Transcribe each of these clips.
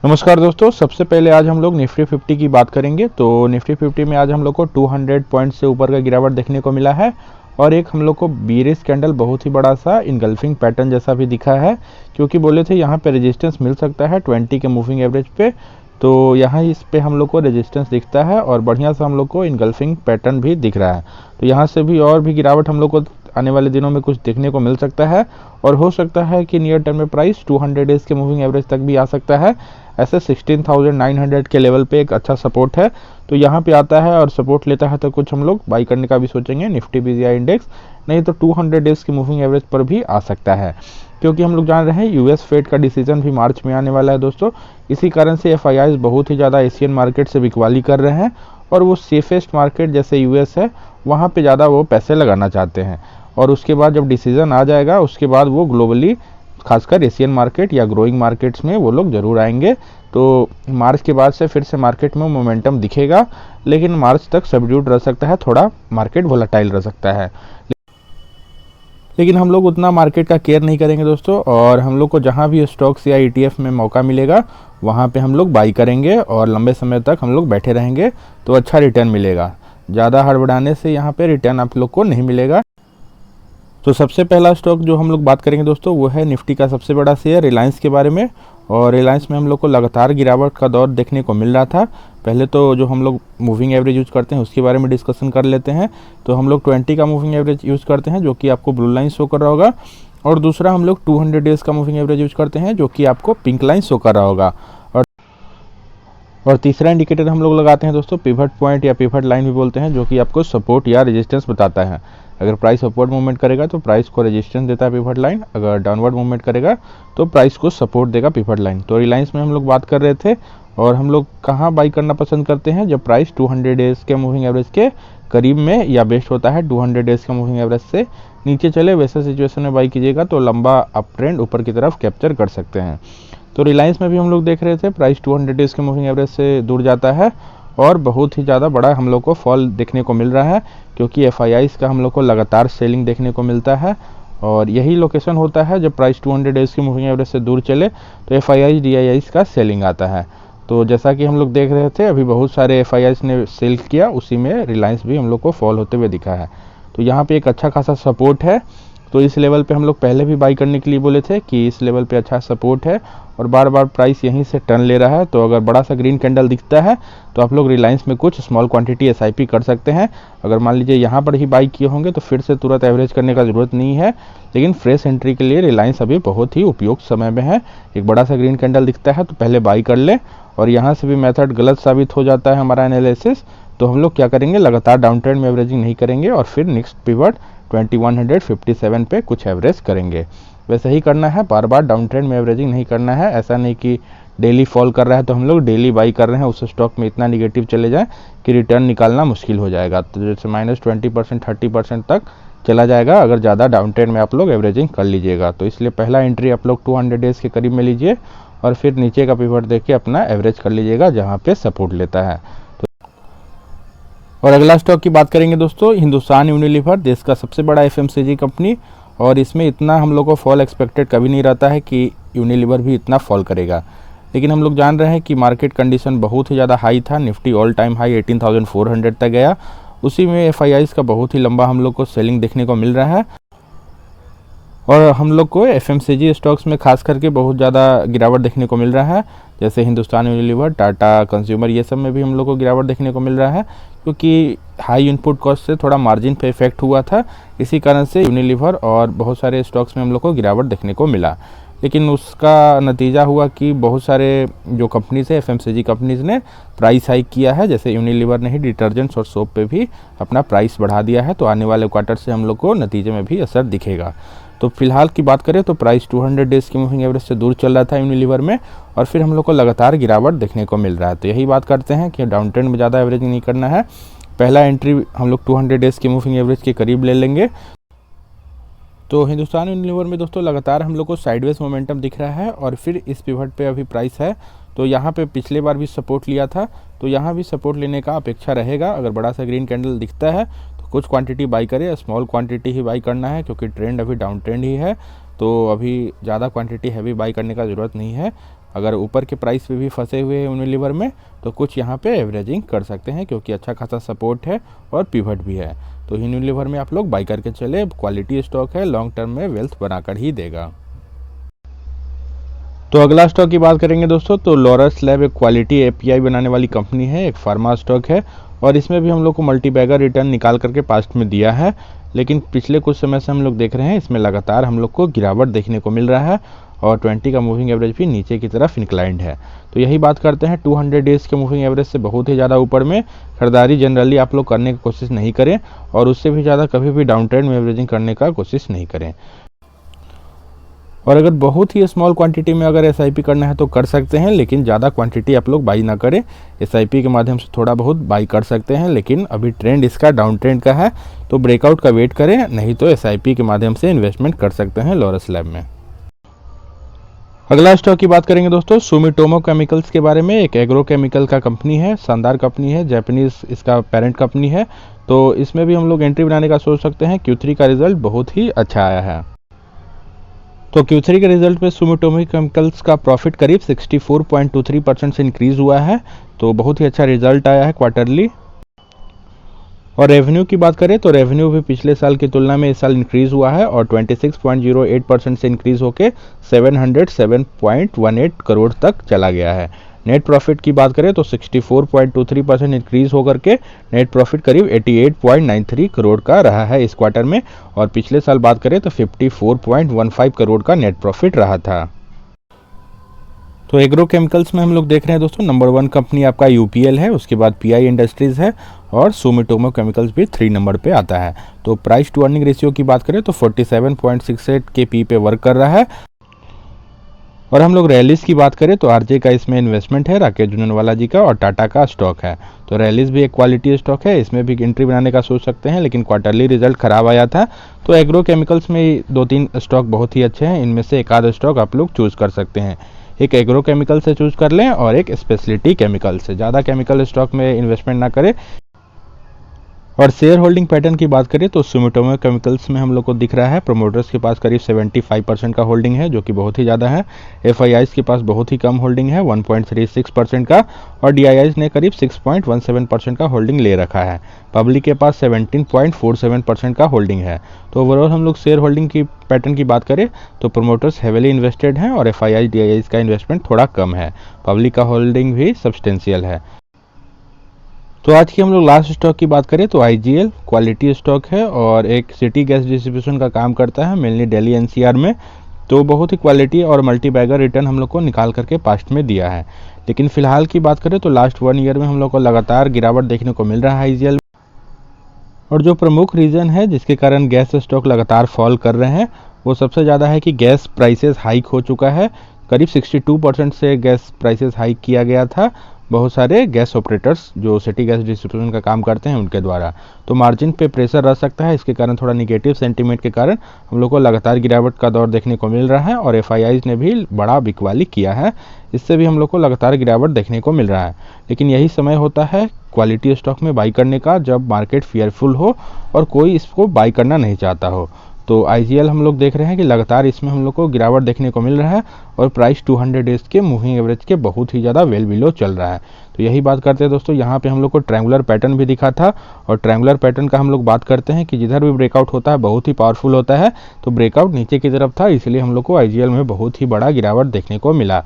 नमस्कार दोस्तों, सबसे पहले आज हम लोग निफ्टी 50 की बात करेंगे। तो निफ्टी 50 में आज हम लोग को 200 पॉइंट से ऊपर का गिरावट देखने को मिला है और एक हम लोग को बीरिश कैंडल बहुत ही बड़ा सा इनगल्फिंग पैटर्न जैसा भी दिखा है, क्योंकि बोले थे यहाँ पे रेजिस्टेंस मिल सकता है 20 के मूविंग एवरेज पे। तो यहाँ इस पे हम लोग को रेजिस्टेंस दिखता है और बढ़िया सा हम लोग को इनगल्फिंग पैटर्न भी दिख रहा है। तो यहाँ से भी और भी गिरावट हम लोग को आने वाले दिनों में कुछ देखने को मिल सकता है और हो सकता है कि नियर टर्म में प्राइस 200 डेज के मूविंग एवरेज तक भी आ सकता है। ऐसे 16,900 के लेवल पे एक अच्छा सपोर्ट है, तो यहाँ पे आता है और सपोर्ट लेता है तो कुछ हम लोग बाई करने का भी सोचेंगे निफ्टी बीजीआई इंडेक्स, नहीं तो 200 डेज की मूविंग एवरेज पर भी आ सकता है, क्योंकि हम लोग जान रहे हैं यूएस फेड का डिसीजन भी मार्च में आने वाला है दोस्तों। इसी कारण से एफआईआईज बहुत ही ज़्यादा एशियन मार्केट से बिकवाली कर रहे हैं और वो सेफेस्ट मार्केट जैसे यूएस है वहाँ पे ज़्यादा वो पैसे लगाना चाहते हैं। और उसके बाद जब डिसीजन आ जाएगा उसके बाद वो ग्लोबली खासकर एशियन मार्केट या ग्रोइंग मार्केट्स में वो लोग ज़रूर आएंगे। तो मार्च के बाद से फिर से मार्केट में मोमेंटम दिखेगा, लेकिन मार्च तक सबड्यूड रह सकता है, थोड़ा मार्केट वोलेटाइल रह सकता है। लेकिन हम लोग उतना मार्केट का केयर नहीं करेंगे दोस्तों, और हम लोग को जहाँ भी स्टॉक्स या ईटीएफ में मौका मिलेगा वहाँ पे हम लोग बाई करेंगे और लंबे समय तक हम लोग बैठे रहेंगे तो अच्छा रिटर्न मिलेगा। ज़्यादा हड़बड़ाने से यहाँ पे रिटर्न आप लोग को नहीं मिलेगा। तो सबसे पहला स्टॉक जो हम लोग बात करेंगे दोस्तों वो है निफ्टी का सबसे बड़ा शेयर रिलायंस के बारे में। और रिलायंस में हम लोग को लगातार गिरावट का दौर देखने को मिल रहा था। पहले तो जो हम लोग मूविंग एवरेज यूज़ करते हैं उसके बारे में डिस्कशन कर लेते हैं। तो हम लोग 20 का मूविंग एवरेज यूज़ करते हैं जो कि आपको ब्लू लाइन शो कर रहा होगा, और दूसरा हम लोग 200 डेज़ का मूविंग एवरेज यूज़ करते हैं जो कि आपको पिंक लाइन शो कर रहा होगा। और तीसरा इंडिकेटर हम लोग लगाते हैं दोस्तों पिवट पॉइंट या पिवट लाइन भी बोलते हैं, जो कि आपको सपोर्ट या रेजिस्टेंस बताता है। अगर प्राइस अपवर्ड मूवमेंट करेगा तो प्राइस को रेजिस्टेंस देता है पिवट लाइन, अगर डाउनवर्ड मूवमेंट करेगा तो प्राइस को सपोर्ट देगा पिवट लाइन। तो रिलायंस में हम लोग बात कर रहे थे, और हम लोग कहाँ बाई करना पसंद करते हैं जब प्राइस 200 डेज़ के मूविंग एवरेज के करीब में या बेस्ट होता है 200 डेज़ का मूविंग एवरेज से नीचे चले, वैसे सिचुएशन में बाई कीजिएगा तो लंबा अप ट्रेंड ऊपर की तरफ कैप्चर कर सकते हैं। तो रिलायंस में भी हम लोग देख रहे थे प्राइस 200 डेज़ के मूविंग एवरेज से दूर जाता है और बहुत ही ज़्यादा बड़ा हम लोग को फॉल देखने को मिल रहा है, क्योंकि एफआईआईज का हम लोग को लगातार सेलिंग देखने को मिलता है। और यही लोकेशन होता है जब प्राइस 200 डेज़ की मूविंग एवरेज से दूर चले तो एफआईआईज डीआईआईज का सेलिंग आता है। तो जैसा कि हम लोग देख रहे थे अभी बहुत सारे एफआईआईज ने सेल किया, उसी में रिलायंस भी हम लोग को फॉल होते हुए दिखा है। तो यहाँ पे एक अच्छा खासा सपोर्ट है। तो इस लेवल पे हम लोग पहले भी बाई करने के लिए बोले थे कि इस लेवल पे अच्छा सपोर्ट है और बार बार प्राइस यहीं से टर्न ले रहा है। तो अगर बड़ा सा ग्रीन कैंडल दिखता है तो आप लोग रिलायंस में कुछ स्मॉल क्वांटिटी एसआईपी कर सकते हैं। अगर मान लीजिए यहाँ पर ही बाई किए होंगे तो फिर से तुरंत एवरेज करने का ज़रूरत नहीं है, लेकिन फ्रेश एंट्री के लिए रिलायंस अभी बहुत ही उपयुक्त समय में है। एक बड़ा सा ग्रीन कैंडल दिखता है तो पहले बाई कर ले, और यहाँ से भी मेथड गलत साबित हो जाता है हमारा एनालिसिस तो हम लोग क्या करेंगे, लगातार डाउन ट्रेंड में एवरेजिंग नहीं करेंगे और फिर नेक्स्ट पिवट 2157 पे कुछ एवरेज करेंगे। वैसे ही करना है, बार बार डाउन ट्रेंड में एवरेजिंग नहीं करना है। ऐसा नहीं कि डेली फॉल कर रहा है तो हम लोग डेली बाई कर रहे हैं, उस स्टॉक में इतना निगेटिव चले जाए कि रिटर्न निकालना मुश्किल हो जाएगा। तो जैसे -20% 30% तक चला जाएगा अगर ज़्यादा डाउन ट्रेंड में आप लोग एवरेजिंग कर लीजिएगा। तो इसलिए पहला एंट्री आप लोग 200 डेज़ के करीब में लीजिए और फिर नीचे का पिवट देख के अपना एवरेज कर लीजिएगा जहाँ पे सपोर्ट लेता है। और अगला स्टॉक की बात करेंगे दोस्तों, हिंदुस्तान यूनिलीवर, देश का सबसे बड़ा एफएमसीजी कंपनी। और इसमें इतना हम लोग को फॉल एक्सपेक्टेड कभी नहीं रहता है कि यूनिलीवर भी इतना फॉल करेगा, लेकिन हम लोग जान रहे हैं कि मार्केट कंडीशन बहुत ही ज़्यादा हाई था। निफ्टी ऑल टाइम हाई 18,400 तक गया, उसी में एफआईआईज का बहुत ही लंबा हम लोग को सेलिंग देखने को मिल रहा है। और हम लोग को एफएमसीजी स्टॉक्स में खास करके बहुत ज़्यादा गिरावट देखने को मिल रहा है, जैसे हिंदुस्तान यूनिलीवर, टाटा कंज्यूमर, ये सब में भी हम लोग को गिरावट देखने को मिल रहा है, क्योंकि हाई इनपुट कॉस्ट से थोड़ा मार्जिन पे इफेक्ट हुआ था। इसी कारण से यूनिलीवर और बहुत सारे स्टॉक्स में हम लोग को गिरावट देखने को मिला। लेकिन उसका नतीजा हुआ कि बहुत सारे जो कंपनीज है एफएमसीजी कंपनीज ने प्राइस हाइक किया है, जैसे यूनिलीवर ने ही डिटर्जेंट्स और सोप पे भी अपना प्राइस बढ़ा दिया है। तो आने वाले क्वार्टर से हम लोग को नतीजे में भी असर दिखेगा। तो फिलहाल की बात करें तो प्राइस 200 डेज़ की मूविंग एवरेज से दूर चल रहा था यूनिलीवर में, और फिर हम लोग को लगातार गिरावट देखने को मिल रहा है। तो यही बात करते हैं कि डाउन ट्रेंड में ज़्यादा एवरेजिंग नहीं करना है। पहला एंट्री हम लोग 200 डेज़ की मूविंग एवरेज के करीब ले लेंगे। तो हिंदुस्तान यूनिलीवर में दोस्तों लगातार हम लोग को साइडवेज मोमेंटम दिख रहा है, और फिर इस पिवट पे अभी प्राइस है। तो यहाँ पे पिछले बार भी सपोर्ट लिया था, तो यहाँ भी सपोर्ट लेने का अपेक्षा रहेगा। अगर बड़ा सा ग्रीन कैंडल दिखता है तो कुछ क्वांटिटी बाई करें, स्मॉल क्वांटिटी ही बाई करना है, क्योंकि ट्रेंड अभी डाउन ट्रेंड ही है। तो अभी ज़्यादा क्वांटिटी हैवी बाई करने का ज़रूरत नहीं है। अगर ऊपर के प्राइस पे भी फंसे हुए हैं यूनिलीवर में तो कुछ यहाँ पे एवरेजिंग कर सकते हैं, क्योंकि अच्छा खासा सपोर्ट है और पिवट भी है। तो यूनिलीवर में आप लोग बाई करके चले, क्वालिटी स्टॉक है, लॉन्ग टर्म में वेल्थ बनाकर ही देगा। तो अगला स्टॉक की बात करेंगे दोस्तों, तो लॉरस लैब एक क्वालिटी एपीआई बनाने वाली कंपनी है, एक फार्मा स्टॉक है और इसमें भी हम लोग को मल्टी बैगर रिटर्न निकाल करके पास्ट में दिया है, लेकिन पिछले कुछ समय से हम लोग देख रहे हैं इसमें लगातार हम लोग को गिरावट देखने को मिल रहा है और 20 का मूविंग एवरेज भी नीचे की तरफ इंक्लाइंड है। तो यही बात करते हैं 200 डेज़ के मूविंग एवरेज से बहुत ही ज़्यादा ऊपर में खरीदारी जनरली आप लोग करने की कोशिश नहीं करें और उससे भी ज़्यादा कभी भी डाउन ट्रेंड में एवरेजिंग करने का कोशिश नहीं करें। और अगर बहुत ही स्मॉल क्वांटिटी में अगर एसआईपी करना है तो कर सकते हैं, लेकिन ज़्यादा क्वांटिटी आप लोग बाई ना करें। एसआईपी के माध्यम से थोड़ा बहुत बाई कर सकते हैं, लेकिन अभी ट्रेंड इसका डाउन ट्रेंड का है तो ब्रेकआउट का वेट करें, नहीं तो एसआईपी के माध्यम से इन्वेस्टमेंट कर सकते हैं लॉरस लैब में। अगला स्टॉक की बात करेंगे दोस्तों, सुमिटोमो केमिकल्स के बारे में। एक एग्रो केमिकल का कंपनी है, शानदार कंपनी है, जापानीज इसका पेरेंट कंपनी है। तो इसमें भी हम लोग एंट्री बनाने का सोच सकते हैं। Q3 का रिजल्ट बहुत ही अच्छा आया है। तो Q3 के रिजल्ट में सुमिटोमो केमिकल्स का प्रॉफिट करीब 64.23% से इंक्रीज हुआ है, तो बहुत ही अच्छा रिजल्ट आया है क्वार्टरली। और रेवेन्यू की बात करें तो रेवेन्यू भी पिछले साल की तुलना में इस साल इंक्रीज हुआ है और 26.08% से इंक्रीज होकर 707.18 करोड़ तक चला गया है। नेट प्रॉफिट की बात करें तो 64.23% इंक्रीज होकर के नेट प्रॉफिट करीब 88.93 करोड़ का रहा है इस क्वार्टर में, और पिछले साल बात करें तो 54.15 करोड़ का नेट प्रॉफिट रहा था। तो एग्रो केमिकल्स में हम लोग देख रहे हैं दोस्तों, नंबर 1 कंपनी आपका यूपीएल है, उसके बाद पीआई इंडस्ट्रीज है और सुमिटोमो केमिकल्स भी 3 नंबर पे आता है। तो प्राइस टू अर्निंग रेशियो की बात करें तो 47.68 के पी पे वर्क कर रहा है। और हम लोग रैलिस की बात करें तो आरजे का इसमें इन्वेस्टमेंट है, राकेश जुननवाला जी का, और टाटा का स्टॉक है। तो रैलिस भी एक क्वालिटी स्टॉक है, इसमें भी एंट्री बनाने का सोच सकते हैं, लेकिन क्वार्टरली रिजल्ट खराब आया था। तो एग्रो केमिकल्स में 2-3 स्टॉक बहुत ही अच्छे हैं, इनमें से एक आध स्टॉक आप लोग चूज कर सकते हैं। एक एग्रो केमिकल से चूज कर लें और एक स्पेशलिटी केमिकल से। ज़्यादा केमिकल स्टॉक में इन्वेस्टमेंट ना करें। और शेयर होल्डिंग पैटर्न की बात करें तो सुमिटोमो केमिकल्स में हम लोग को दिख रहा है प्रोमोटर्स के पास करीब 75% का होल्डिंग है, जो कि बहुत ही ज़्यादा है। एफआईआईज के पास बहुत ही कम होल्डिंग है, 1.36% का, और डीआईआईज ने करीब 6.17% का होल्डिंग ले रखा है। पब्लिक के पास 17.47% का होल्डिंग है। तो ओवरऑल हम लोग शेयर होल्डिंग की पैटर्न की बात करें तो प्रोमोटर्स हेविली इन्वेस्टेड हैं और एफआईआईज डीआईआईज का इन्वेस्टमेंट थोड़ा कम है। पब्लिक का होल्डिंग भी सब्सटेंशियल है। तो आज की हम लोग लास्ट स्टॉक की बात करें तो आईजीएल क्वालिटी स्टॉक है और एक सिटी गैस डिस्ट्रीब्यूशन का काम करता है, मेनली दिल्ली एनसीआर में। तो बहुत ही क्वालिटी और मल्टी बैगर रिटर्न हम लोग को निकाल करके पास्ट में दिया है। लेकिन फिलहाल की बात करें तो लास्ट 1 ईयर में हम लोग को लगातार गिरावट देखने को मिल रहा है आईजीएल। और जो प्रमुख रीज़न है जिसके कारण गैस स्टॉक लगातार फॉल कर रहे हैं, वो सबसे ज़्यादा है कि गैस प्राइसेस हाइक हो चुका है। करीब 62% से गैस प्राइसेस हाइक किया गया था बहुत सारे गैस ऑपरेटर्स जो सिटी गैस डिस्ट्रीब्यूशन का काम करते हैं उनके द्वारा। तो मार्जिन पे प्रेशर रह सकता है, इसके कारण थोड़ा निगेटिव सेंटीमेंट के कारण हम लोग को लगातार गिरावट का दौर देखने को मिल रहा है। और एफआईआईज ने भी बड़ा बिकवाली किया है, इससे भी हम लोग को लगातार गिरावट देखने को मिल रहा है। लेकिन यही समय होता है क्वालिटी स्टॉक में बाई करने का, जब मार्केट फियरफुल हो और कोई इसको बाई करना नहीं चाहता हो। तो आईजीएल हम लोग देख रहे हैं कि लगातार इसमें हम लोग को गिरावट देखने को मिल रहा है और प्राइस 200 डेज के मूविंग एवरेज के बहुत ही ज़्यादा वेल बिलो चल रहा है। तो यही बात करते हैं दोस्तों, यहाँ पे हम लोग को ट्रायंगुलर पैटर्न भी दिखा था और ट्रायंगुलर पैटर्न का हम लोग बात करते हैं कि जिधर भी ब्रेकआउट होता है बहुत ही पावरफुल होता है। तो ब्रेकआउट नीचे की तरफ था, इसलिए हम लोग को आईजीएल में बहुत ही बड़ा गिरावट देखने को मिला।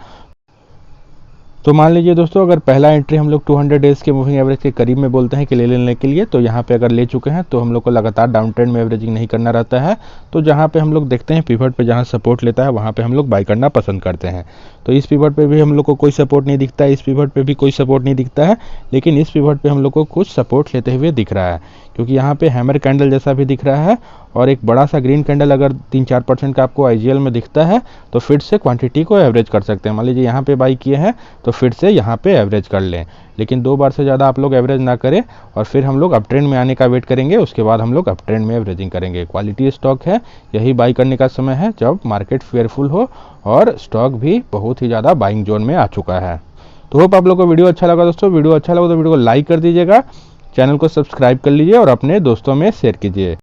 तो मान लीजिए दोस्तों, अगर पहला एंट्री हम लोग 200 डेज़ के मूविंग एवरेज के करीब में बोलते हैं कि ले लेने के लिए, तो यहाँ पे अगर ले चुके हैं तो हम लोग को लगातार डाउन ट्रेंड में एवरेजिंग नहीं करना रहता है। तो जहाँ पे हम लोग देखते हैं पिवट पे जहाँ सपोर्ट लेता है वहाँ पे हम लोग बाई करना पसंद करते हैं। तो इस पिवट पे भी हम लोग को कोई सपोर्ट नहीं दिखता है, इस पिवट पे भी कोई सपोर्ट नहीं दिखता है, लेकिन इस पिवट पे हम लोग को कुछ सपोर्ट लेते हुए दिख रहा है, क्योंकि यहाँ पे हैमर कैंडल जैसा भी दिख रहा है और एक बड़ा सा ग्रीन कैंडल अगर 3-4% का आपको आईजीएल में दिखता है तो फिर से क्वांटिटी को एवरेज कर सकते हैं। मान लीजिए यहाँ पे बाई किए हैं तो फिर से यहाँ पे एवरेज कर लें, लेकिन 2 बार से ज़्यादा आप लोग एवरेज ना करें और फिर हम लोग अप ट्रेंड में आने का वेट करेंगे, उसके बाद हम लोग अप ट्रेंड में एवरेजिंग करेंगे। क्वालिटी स्टॉक है, यही बाई करने का समय है जब मार्केट फेयरफुल हो और स्टॉक भी बहुत ही ज़्यादा बाइंग जोन में आ चुका है। तो होप आप लोग को वीडियो अच्छा लगा दोस्तों। वीडियो अच्छा लगा तो वीडियो को लाइक कर दीजिएगा, चैनल को सब्सक्राइब कर लीजिए और अपने दोस्तों में शेयर कीजिए।